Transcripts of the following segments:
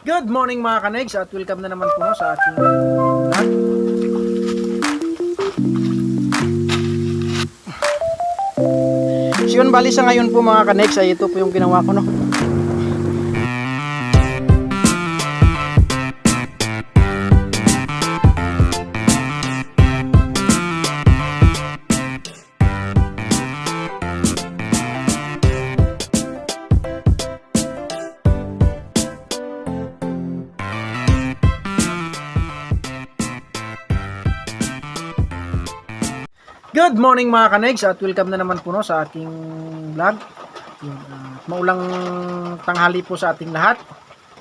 Good morning mga kanegs at welcome na naman po sa ating vlog. So yun, bali sa ngayon po mga kanegs ay ito po yung ginawa ko, no. Good morning mga kanegs at welcome na naman po sa ating vlog. Maulang tanghali po sa ating lahat.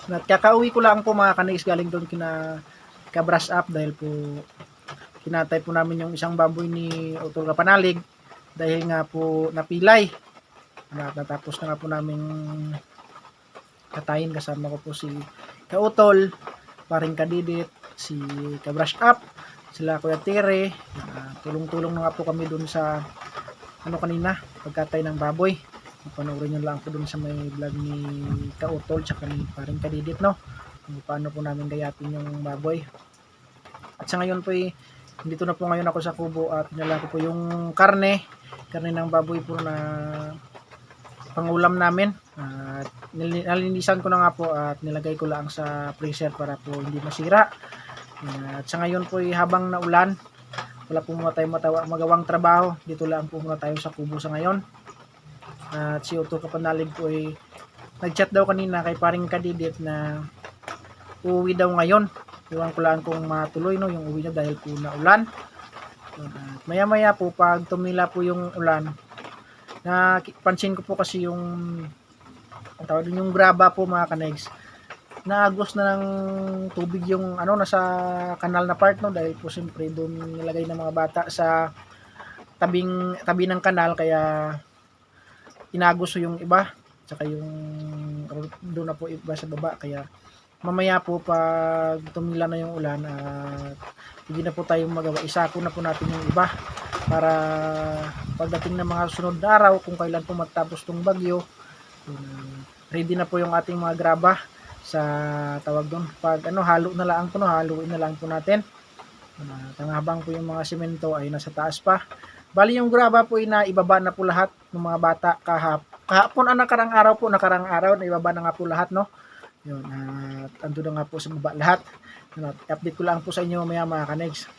At kakauwi ko lang po mga kanegs galing doon ka-brush up dahil po kinatay po namin yung isang baboy ni Utol Kapanalig dahil nga po napilay. Natapos na nga po namin katayin, kasama ko po si Kautol, paring Kadidit, si ka-brush up, sila Kuya Tere. Tulong-tulong na nga po kami dun sa kanina, pagkatay ng baboy. Panoorin nyo lang po dun sa may vlog ni Kautol tsaka ni paring Kadidit, no, kung paano po namin gayatin yung baboy. At sa ngayon po dito na po ngayon ako sa kubo at pinala ko po yung karne ng baboy po na pangulam namin. At nalinisan ko na nga po at nilagay ko lang sa freezer para po hindi masira. At sa ngayon po habang naulan, wala po muna tayo magawang trabaho, dito lang po muna tayo sa kubo sa ngayon. At si Utol Kapanalig po nag-chat daw kanina kay paring Kadidit na uuwi daw ngayon. Iwan ko lang kung matuloy, no, yung uwi niya dahil po naulan. At maya maya po pag tumila po yung ulan, pansin ko po kasi yung tawag din yung graba po mga kanegs, naagos na ng tubig yung nasa kanal na part, no, dahil po siyempre doon nilagay ng mga bata sa tabi ng kanal, kaya inagos yung iba, saka yung doon na po iba sa baba. Kaya mamaya po pag tumila na yung ulan at hindi na po tayong magawa, isako na po natin yung iba para pagdating ng mga sunod na araw, kung kailan po magtapos tong bagyo, ready na po yung ating mga graba sa tawag doon. Pag haluin na lang po natin. Habang po yung mga semento ay nasa taas pa. Bali yung graba po ibaba na po lahat ng mga bata kahapon nakarang araw na ibaba na nga po lahat, no. Yun, at ando na nga po sa baba lahat. Update ko lang po sa inyo mamaya mga kanegs.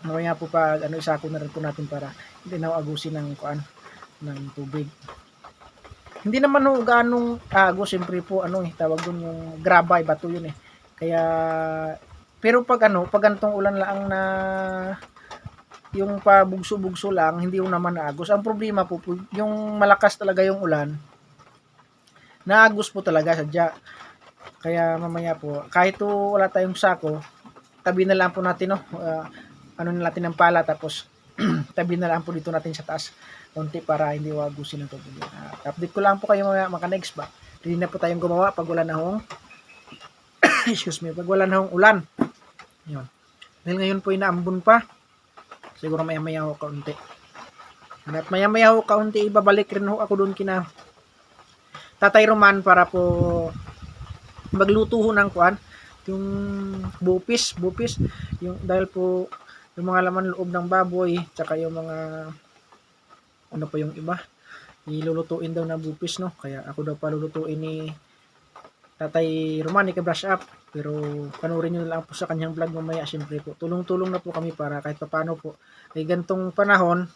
Mamaya po pag isako na rin po natin para hindi na agusin ng tubig. Hindi naman ganong agos, siyempre po tawag doon yung graba, bato yun kaya pero pag ganitong ulan lang na yung pabugso-bugso lang, hindi yung naman agos. Ang problema po yung malakas talaga yung ulan, naagos po talaga sadya. Kaya mamaya po kahit wala tayong sako, tabi na lang po natin, no, natin ng pala, tapos tabi na lang po dito natin sa taas konti para hindi wagusin ng tubig. Update ko lang po kayo mga kanegs ba. Hindi na po tayong gumawa pag wala na hong excuse me, pag wala na hong ulan. Yun. Dahil ngayon po inaambon pa. Siguro maya-maya ho kaunti. At maya-maya ho kaunti ibabalik rin ho ako doon kina Tatay Roman para po magluto ho ng yung bupis, yung dahil po yung mga laman loob ng baboy tsaka yung mga po yung iba ilulutuin daw na bupis, no. Kaya ako daw palulutuin ni Tatay Roman ka-brush up, pero panoorin nyo lang po sa kanyang vlog mamaya. Siyempre po tulong-tulong na po kami para kahit paano po ay gantong panahon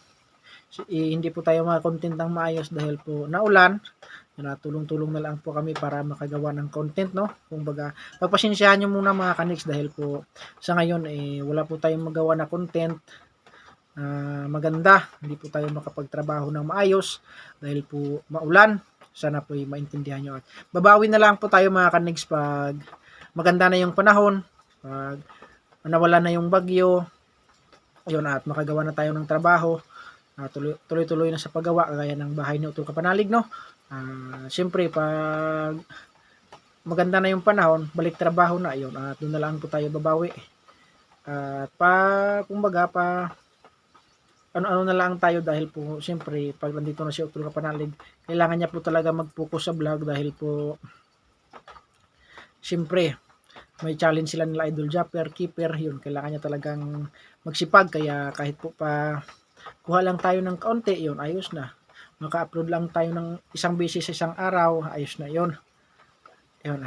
hindi po tayo makakontent ng maayos dahil po naulan. Tulong-tulong na lang po kami para makagawa ng content, no. Kumbaga pagpasensyahan nyo muna mga kaniks dahil po sa ngayon wala po tayong magawa na content maganda, hindi po tayo makapagtrabaho ng maayos dahil po maulan. Sana po maintindihan nyo at babawi na lang po tayo mga kanigs pag maganda na yung panahon, pag nawala na yung bagyo, yun, at makagawa na tayo ng trabaho, tuloy-tuloy na sa paggawa kagaya ng bahay ni Utol Kapanalig, no. Siyempre pag maganda na yung panahon, balik trabaho na yun at doon na lang po tayo babawi. At kumbaga ano na lang tayo dahil po siyempre pag nandito na si Utol Kapanalig, kailangan niya po talaga mag-focus sa vlog dahil po siyempre may challenge sila nila Idol Japper, Keeper, yun, kailangan niya talagang magsipag, kaya kahit po pa kuha lang tayo ng kaunti, yun, ayos na. Maka-upload lang tayo ng isang beses sa isang araw, ayos na yun. Yun,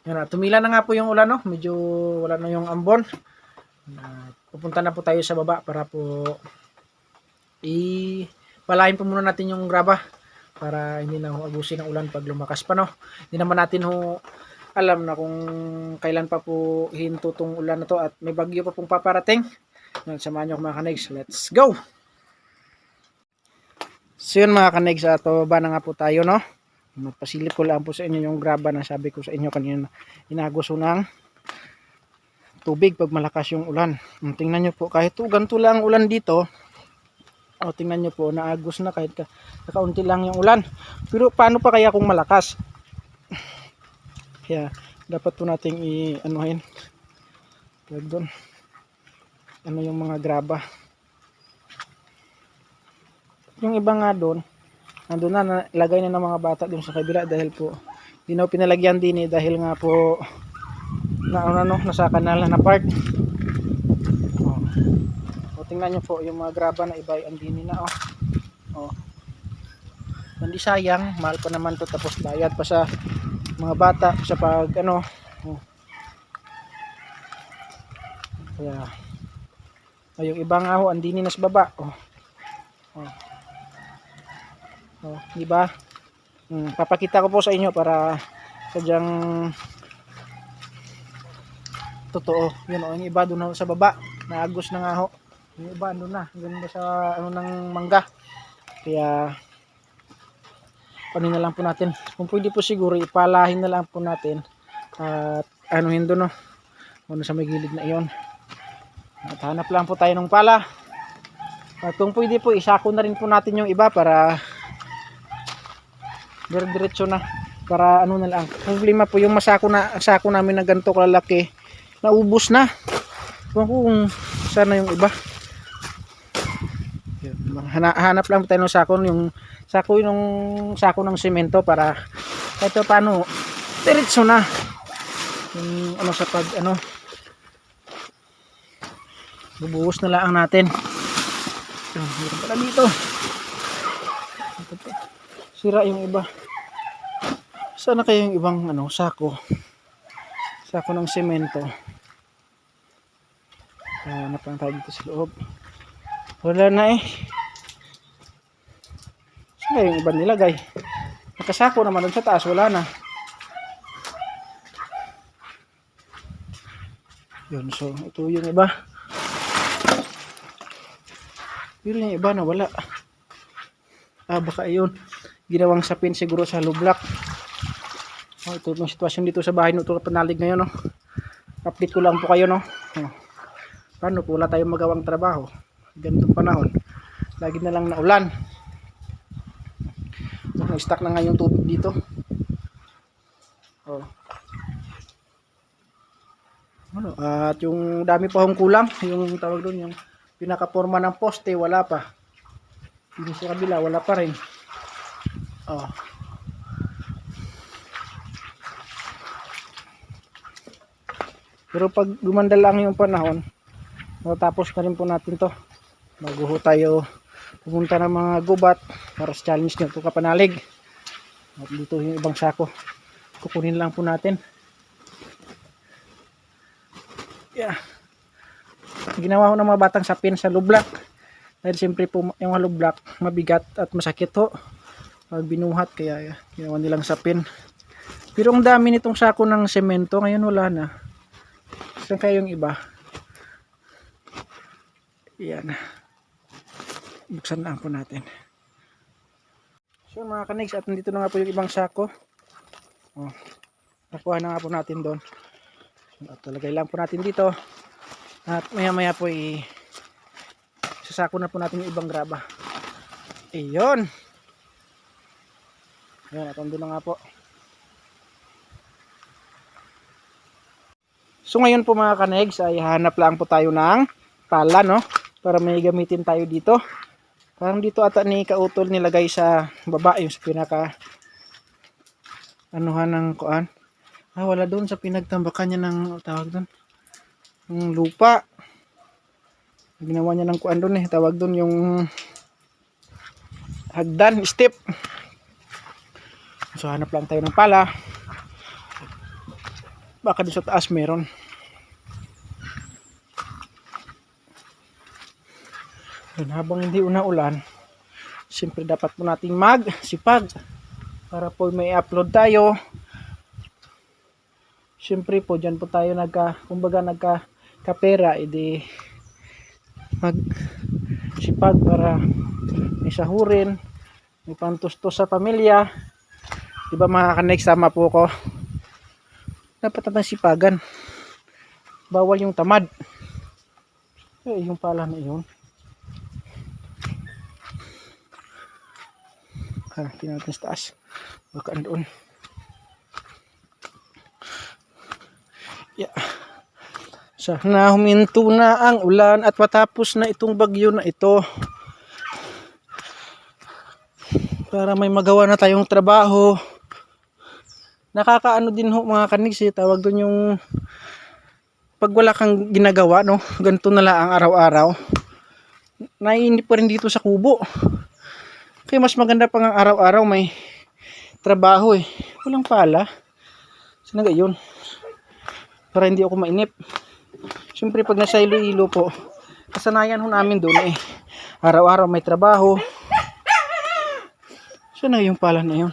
yun, tumila na nga po yung ulan, no? Medyo wala na yung ambon. Pupunta na po tayo sa baba para po palahin po muna natin yung graba para hindi na ho abusin ng ulan pag lumakas pa, no? Hindi naman natin ho alam na kung kailan pa po hinto tong ulan na to at may bagyo pa pong paparating. Samahan nyo mga kanegs, let's go! So yun mga kanegs, ba na nga po tayo, no? Magpasilip ko lang po sa inyo yung graba na sabi ko sa inyo kanina, inagos ng tubig pag malakas yung ulan. Tingnan nyo po, kahit ganito lang ang ulan dito, tingnan nyo po, naagos na kahit kakaunti lang yung ulan. Pero paano pa kaya kung malakas? Kaya dapat po nating i-anuhin doon yung mga graba. Yung iba nga doon nandun na, lagay na ng mga bata doon sa kabila dahil po di na pinalagyan din dahil nga po nasa kanal na part. Tingnan nyo po yung mga graba na iba ang dini na hindi sayang, mahal pa naman to, tapos bayad pa sa mga bata sa pag kaya yung iba nga ho andini na sa baba di ba? Papakita ko po sa inyo para sadyang totoo yun yung iba doon sa baba naagos na nga ho, yung iba doon na ganda sa ng mangga, kaya na lang po natin kung pwede po, siguro ipalahin na lang po natin at anuhin doon sa may gilid na iyon at hanap lang po tayo ng pala at kung pwede po isako na rin po natin yung iba para diretso na, para na lang. Problema po yung sako namin na ganito kalalaki naubos na, kung sana yung iba. Hanap lang po tayo ng sako yung sako ng semento para kahit paano diretso na yung sa pag bubuhos na lang natin. Meron pala dito, sira yung iba. Sana kayo yung ibang sako ng semento. Hanap lang tayo dito sa loob, wala na yung iba nilagay, nakasako naman doon sa taas, wala na yun. So ito yung iba, pero yung iba na wala. Baka yun ginawang sapin siguro sa lublak. Ito yung sitwasyon dito sa bahay nito Panalig ngayon, update ko lang po kayo, paano po wala tayong magawang trabaho ganitong panahon, lagi na lang na ulan. Stuck na nga yung tubig dito. At yung dami pa hong kulang, yung tawag doon, yung pinakaporma ng poste wala pa. Dito sa kabila wala pa rin. Pero pag gumanda lang yung panahon, matapos na rin po natin to bago tayo pumunta ng mga gubat para sa challenge nito Kapanalig. At dito yung ibang sako kukunin lang po natin. Ginawa ko ng mga batang sapin sa lublak dahil siyempre po yung lublak mabigat at masakit pag binuhat, kaya ginawa nilang sapin. Pero ang dami nitong sako ng semento ngayon, wala na. Saan kaya yung iba? Yan, buksan lang po natin. So mga kanegs, at nandito na nga po yung ibang sako. Nakuha na nga po natin doon. At talagay lang po natin dito. At maya maya po sasako na po natin yung ibang graba. Ayun. Ayan, at andun na nga po. So ngayon po mga kanegs ay hanap lang po tayo ng pala, para may gamitin tayo dito. Parang dito ata ni Kautol nilagay sa baba, yung sa pinaka anuhan ng kuan. Wala doon sa pinagtambakan niya ng tawag doon. Ng lupa. Ginawa niya ng kuan doon eh. Tawag doon yung hagdan, step. So hanap lang tayo ng pala. Baka doon sa taas meron. Then, habang hindi ulan, siyempre dapat po nating magsipag para po may upload tayo. Siyempre po dyan po tayo kumbaga nagkapera, edi magsipag para may sahurin, may pantustos sa pamilya. Diba mga ka-next, sama po ko. Dapat natin sipagan. Bawal yung tamad. Yung pala na yun. Tingnan natin sa taas. Baka doon. Yeah. Sana huminto na ang ulan at matapos na itong bagyo na ito. Para may magawa na tayong trabaho. Nakakaano din ho mga kanigs, tawag doon yung pag wala kang ginagawa, no? Ganito na lang ang araw-araw. Naiinip pa rin dito sa kubo. Kaya mas maganda pang ang araw-araw may trabaho eh. Walang pala. Sana gayon. Para hindi ako mainip. Siyempre pag nasa Iloilo po, kasanayan ho namin doon eh. Araw-araw may trabaho. Sana yung pala na yun.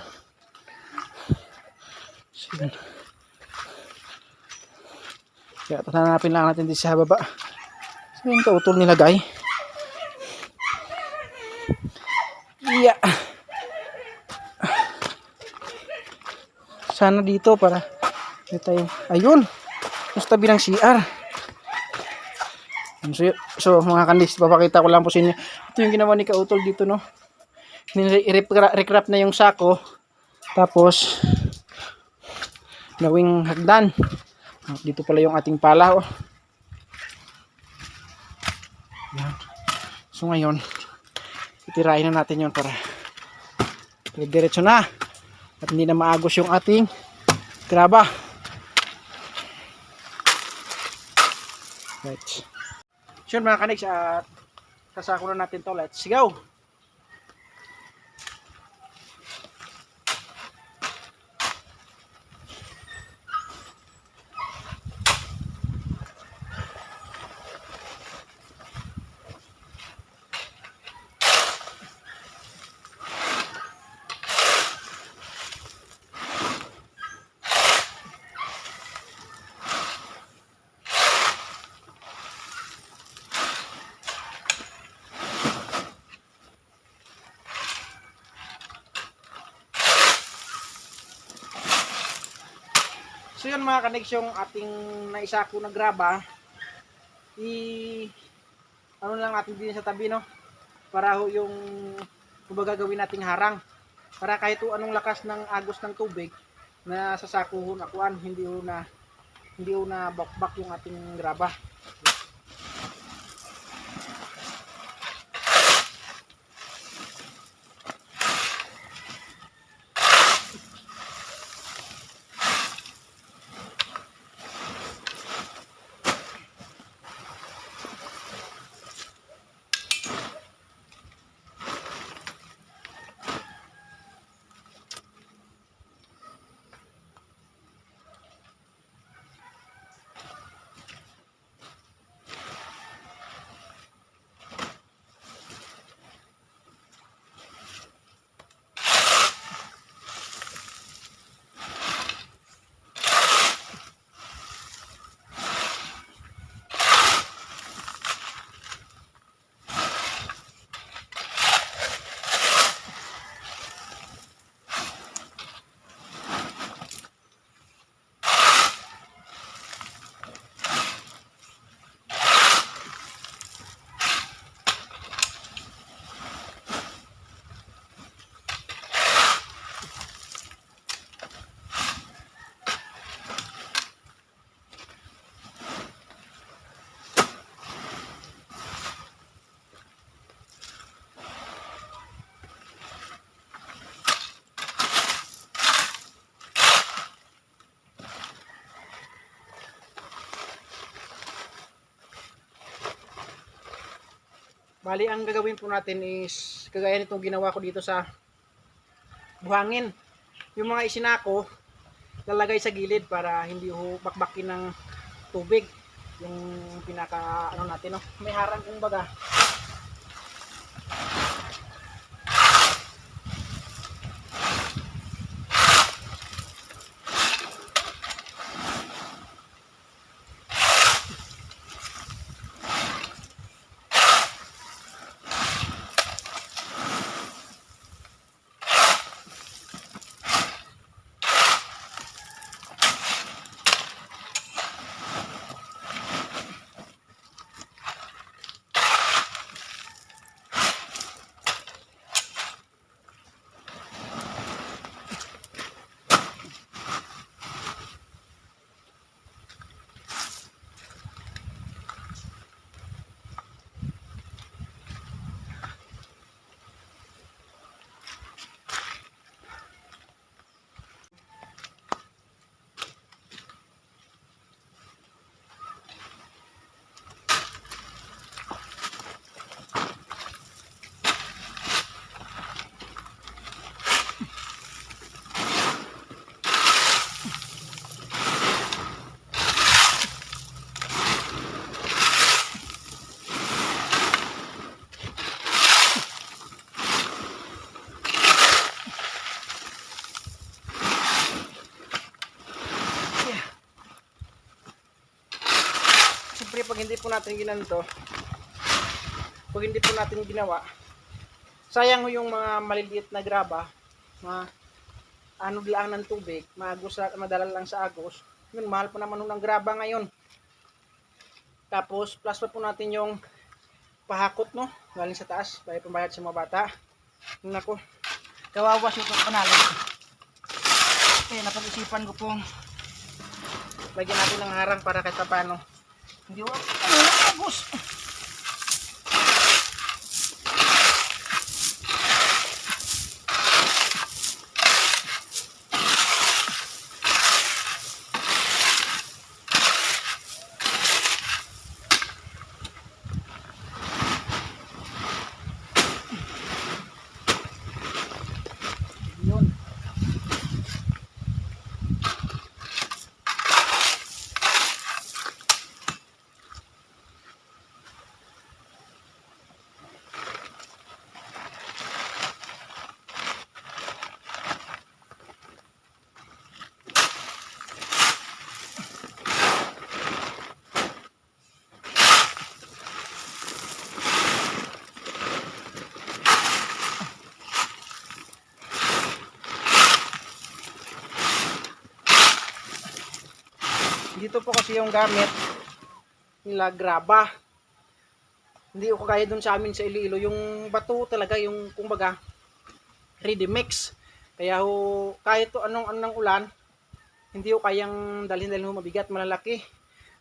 Sige. Kaya hanapin lang natin dito sa baba. Saan yung kautol nilagay? Yeah. Sana dito para tayo. Ayun. Sa tabi ng CR. So mga kandis, papakita ko lang po sa inyo. Ito yung ginawa ni Kautol dito, no. I-recrap na yung sako. Tapos gawing hagdan. Dito pala yung ating pala, oh. Yan. So ngayon, itirahin na natin yon para diretso na. At hindi na maagos yung ating graba. Right. So mga kanigs, at kasako na natin to. Let's go! So yun mga kanigs, yung ating naisako na graba, ano lang natin din sa tabi, no, para ho yung kumbaga gawin nating harang, para kahit anong lakas ng agos ng tubig na sasako ho na kuan, hindi ho na bakbak yung ating graba. Bali, ang gagawin po natin is kagaya nitong ginawa ko dito sa buhangin. Yung mga isinako, lalagay sa gilid para hindi ho bakbakin ng tubig. Yung pinaka ano natin, no? May harang kung baga. Siyempre, pag hindi po natin ginanto, pag hindi po natin ginawa, sayang yung mga maliliit na graba, mga ano lang ng tubig, madala lang sa agos. Yun, mahal pa naman ng graba ngayon. Tapos, plus pa po natin yung pahakot, no? Galing sa taas, para pambayad sa mga bata. Yung nako, kawawa siya itong panalo. Kaya napag-isipan ko pong lagyan natin ng harang para kahit paano. Hindi ko agos. Yun. Dito po kasi yung gamit nila graba. Hindi ko kaya dun sa amin sa Iloilo. Yung bato talaga, yung kumbaga ready mix. Kaya ho, kahit to anong ulan, hindi ko kayang dalhin ho mabigat, malalaki.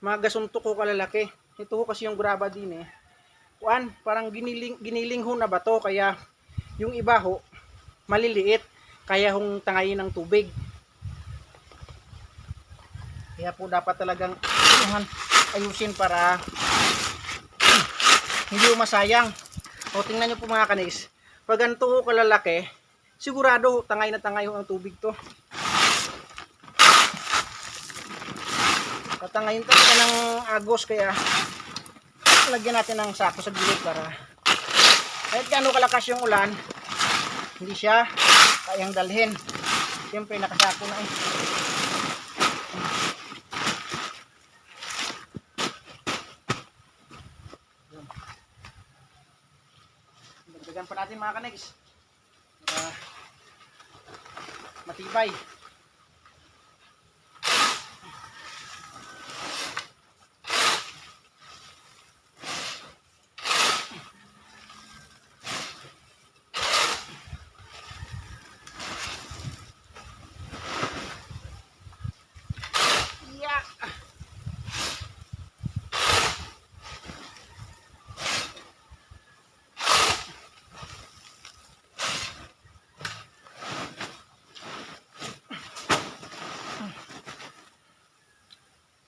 Mga gasuntok ko kalalaki. Ito ho kasi yung graba din eh. Parang giniling ho na bato. Kaya yung iba ho, maliliit. Kaya hong tangayin ng tubig. Kaya po dapat talagang ayusin para hindi masayang. O tingnan nyo po mga kanis, pag ganito ho kalalaki, sigurado tangay na tangay ho ang tubig to. Tatangayin talaga ng agos, kaya lagyan natin ng sako sa gilid para kahit gaano kalakas yung ulan, hindi siya kayang dalhin. Siyempre nakasako na eh. Dagdagan pa natin mga kanegs para matibay. Yeah.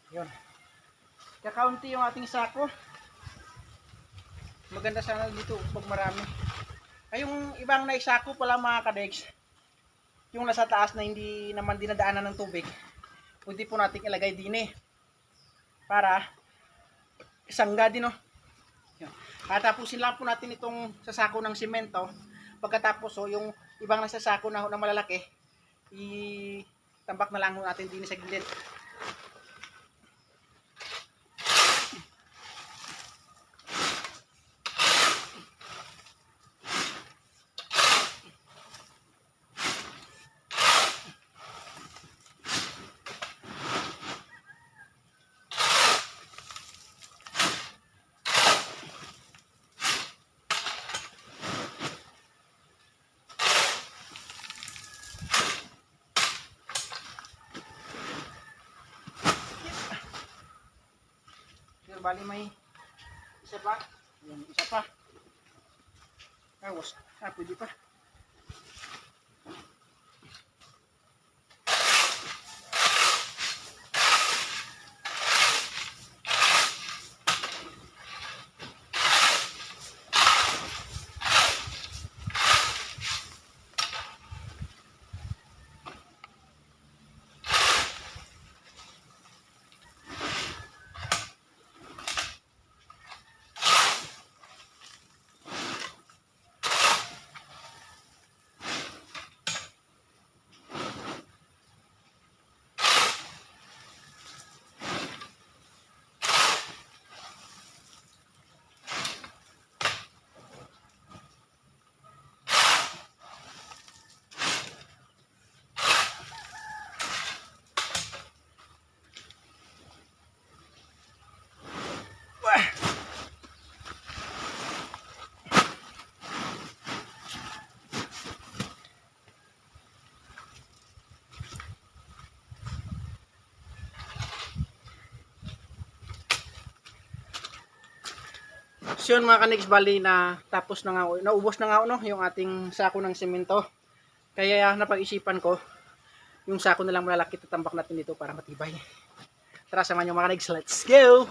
Yun. Kakaunti yung ating sako. Maganda sana dito pag marami. Ay, yung ibang naisako pala mga kadex, yung nasa taas na hindi naman dinadaanan ng tubig, pwede po natin ilagay din para isangga din, no? Tapusin lang po natin itong sasako ng simento. Pagkatapos, yung ibang nasasako na malalaki, itambak na lang natin din sa gilid. Bali may isa pa. Yan, isa pa. Tapos, pwede pa. So yun mga kanigs, bali na tapos na nga, naubos na nga no, yung ating sako ng semento. Kaya napag-isipan ko, yung sako na lang malalaki, tatambak natin dito para matibay. Tara, samahan nyo mga kanigs, let's go!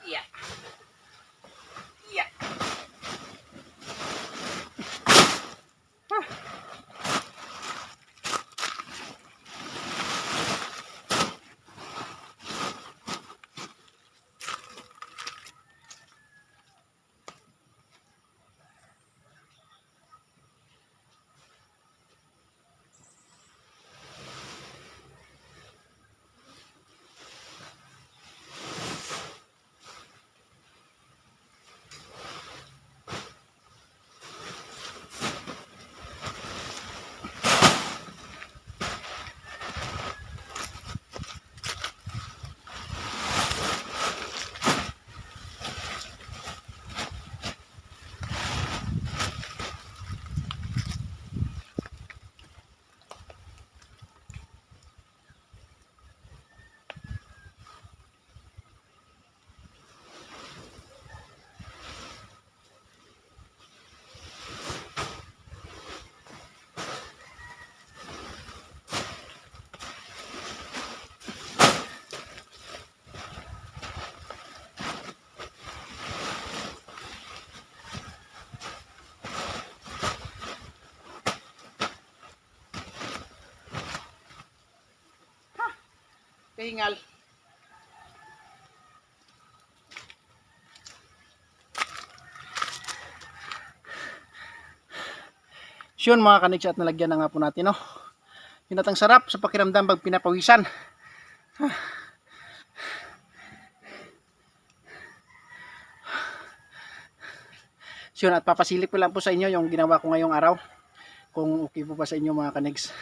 Yeah. Yeah. Kahingal. So yun mga kanigs, at nalagyan na nga po natin, no? Yun at ang sarap sa pakiramdam pag pinapawisan. So yun, at papasilip ko lang po sa inyo yung ginawa ko ngayong araw. Kung okay po pa sa inyo mga kanigs.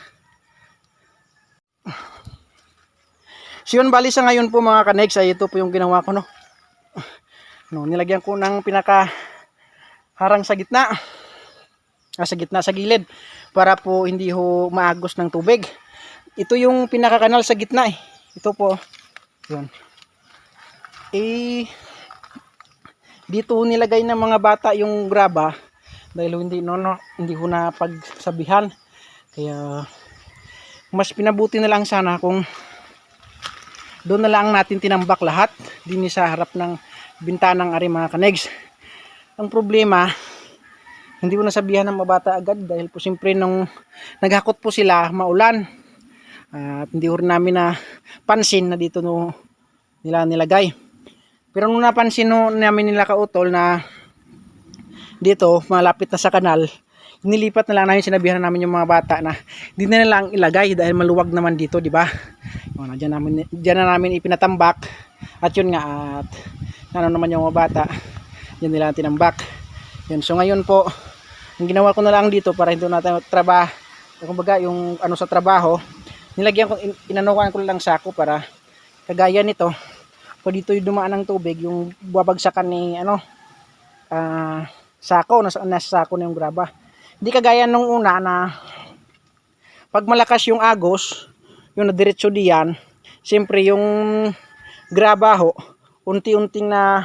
So yun, bali sa ngayon po mga kanegs ay ito po yung ginawa ko, no. No, nilagyan ko ng pinaka harang sa gitna. Sa gitna, sa gilid, para po hindi ho maagos ng tubig. Ito yung pinaka kanal sa gitna eh. Ito po. Yun. Dito nilagay ng mga bata yung graba dahil hindi ho na pagsabihan. Kaya mas pinabuti na lang sana kung doon na lang natin tinambak lahat din sa harap ng bintanang ari mga kanegs. Ang problema, hindi ko nasabihan ng mga bata agad dahil po siyempre nung naghakot po sila maulan. At hindi ko rin namin na pansin na dito nila nilagay. Pero nung napansin namin nila kautol na dito malapit na sa kanal, nilipat na lang namin, sinabihan namin yung mga bata na hindi na lang ilagay dahil maluwag naman dito, di ba? Diyan na namin ipinatambak. At yun nga, at naman yung mga bata, diyan nila tinambak. Yun, so ngayon po, ang ginawa ko na lang dito para hindi natin trabaho, kumbaga yung sa trabaho, nilagyan ko, inanukan ko lang sako para kagaya nito. Pag dito yung dumaan ng tubig, yung babagsakan ni sako, nasa sako na yung graba. Hindi kagaya nung una na pag malakas yung agos, yung nadiretso diyan, siyempre yung graba ho, unti-unting na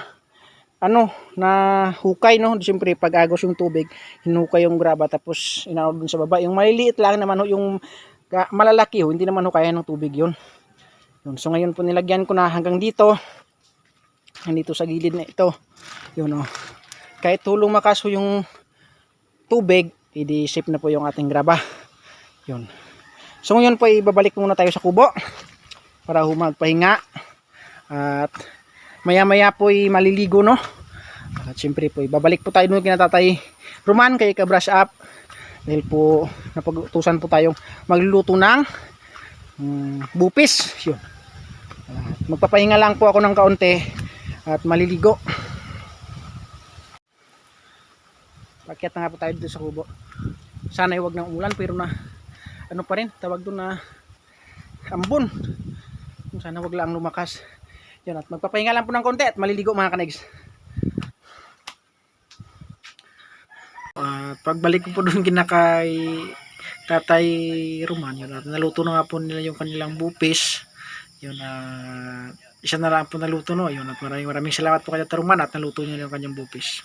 hukay, no. Siyempre pag agos yung tubig, hinukay yung graba tapos inaod dun sa baba. Yung maliliit lang naman ho, yung malalaki ho, hindi naman ho kaya ng tubig yun. So ngayon po nilagyan ko na hanggang dito sa gilid na ito. Yun, oh. Kahit tulong makaso yung tubig, i-shape na po yung ating graba. Yun. So ngayon po ibabalik muna tayo sa kubo para magpahinga. At maya-maya po maliligo, no. At syempre po ibabalik po tayo doon kina Tatay Roman kay ka-brush up. Dahil po napag-utusan po tayong magluluto ng bupis. Yun. Magpapahinga lang po ako ng kaunti at maliligo. Pakyat na nga po tayo dito sa kubo. Sana huwag ng ulan pero na pa rin, tawag doon na ambon. Sana huwag lang lumakas. Yun, at magpapahinga lang po ng kaunti at maliligo mga kanegs. Pagbalik ko po doon kay Tatay Roman, yun, at naluto na nga po nila yung kanilang bupis. Yun, isa na lang po naluto, no. Yun, at maraming salamat po kay Tatay Roman at naluto niya yung kanyang bupis.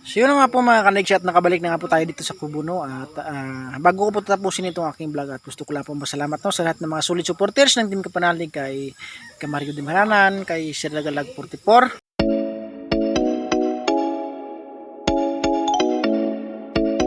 So yun na nga po mga kanegs, at nakabalik na nga po tayo dito sa kubo, no. At bago ko po tapusin itong aking vlog, at gusto ko lang po masalamat, no, sa lahat ng mga solid supporters ng Team Kapanalig, kay Mario Dimaranan, kay Sir Lagalag 44,